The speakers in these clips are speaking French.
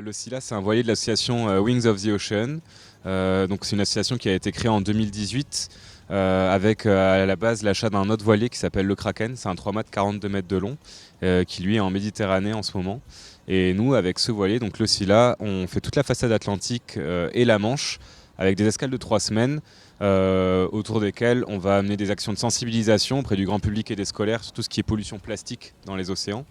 L'Oscilla, c'est un voilier de l'association Wings of the Ocean. Donc c'est une association qui a été créée en 2018 avec à la base l'achat d'un autre voilier qui s'appelle le Kraken. C'est un 3 mâts 42 mètres de long qui lui est en Méditerranée en ce moment. Et nous, avec ce voilier, donc l'Oscilla, on fait toute la façade atlantique et la Manche avec des escales de 3 semaines autour desquelles on va amener des actions de sensibilisation auprès du grand public et des scolaires sur tout ce qui est pollution plastique dans les océans.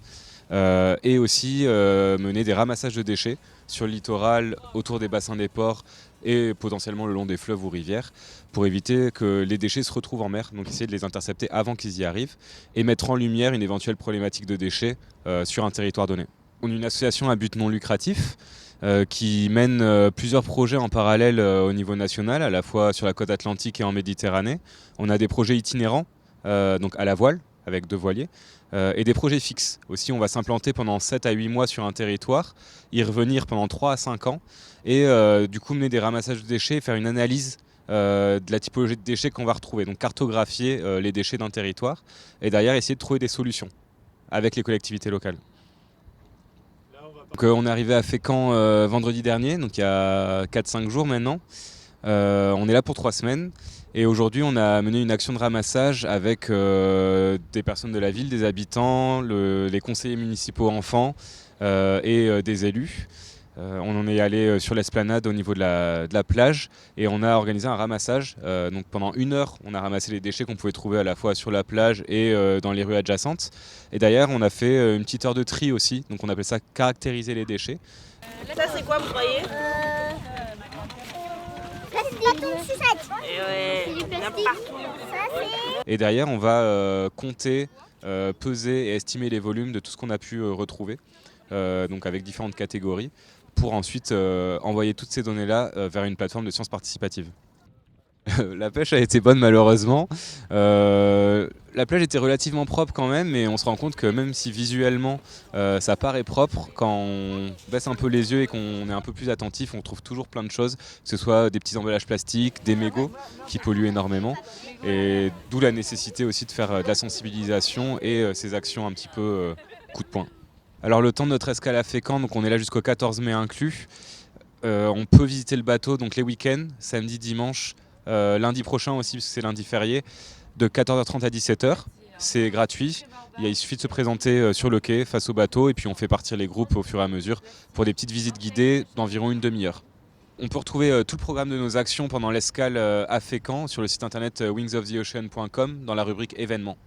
Et aussi mener des ramassages de déchets sur le littoral, autour des bassins des ports et potentiellement le long des fleuves ou rivières pour éviter que les déchets se retrouvent en mer, donc essayer de les intercepter avant qu'ils y arrivent et mettre en lumière une éventuelle problématique de déchets sur un territoire donné. On est une association à but non lucratif qui mène plusieurs projets en parallèle au niveau national, à la fois sur la côte atlantique et en Méditerranée. On a des projets itinérants, donc à la voile, avec 2 voiliers, et des projets fixes. Aussi, on va s'implanter pendant 7 à 8 mois sur un territoire, y revenir pendant 3 à 5 ans, et du coup mener des ramassages de déchets, faire une analyse de la typologie de déchets qu'on va retrouver. Donc cartographier les déchets d'un territoire, et derrière essayer de trouver des solutions avec les collectivités locales. Donc, on est arrivé à Fécamp vendredi dernier, donc il y a 4-5 jours maintenant. On est là pour 3 semaines et aujourd'hui on a mené une action de ramassage avec des personnes de la ville, des habitants, les conseillers municipaux enfants et des élus. On en est allé sur l'esplanade au niveau de la plage et on a organisé un ramassage. Donc pendant 1 heure, on a ramassé les déchets qu'on pouvait trouver à la fois sur la plage et dans les rues adjacentes. Et derrière, on a fait une petite heure de tri aussi. Donc on appelle ça caractériser les déchets. Ça c'est quoi vous croyez? Et ouais, il y en a partout. Et derrière, on va compter, peser et estimer les volumes de tout ce qu'on a pu retrouver, donc avec différentes catégories, pour ensuite envoyer toutes ces données-là vers une plateforme de sciences participatives. La pêche a été bonne malheureusement. La plage était relativement propre quand même, mais on se rend compte que même si visuellement ça paraît propre, quand on baisse un peu les yeux et qu'on est un peu plus attentif, on trouve toujours plein de choses, que ce soit des petits emballages plastiques, des mégots qui polluent énormément, et d'où la nécessité aussi de faire de la sensibilisation et ces actions un petit peu coup de poing. Alors le temps de notre escale à Fécamp, donc on est là jusqu'au 14 mai inclus. On peut visiter le bateau donc les week-ends, samedi, dimanche, lundi prochain aussi parce que c'est lundi férié, de 14h30 à 17h. C'est gratuit. Il suffit de se présenter sur le quai face au bateau et puis on fait partir les groupes au fur et à mesure pour des petites visites guidées d'environ une demi-heure. On peut retrouver tout le programme de nos actions pendant l'escale à Fécamp sur le site internet wingsoftheocean.com dans la rubrique événements.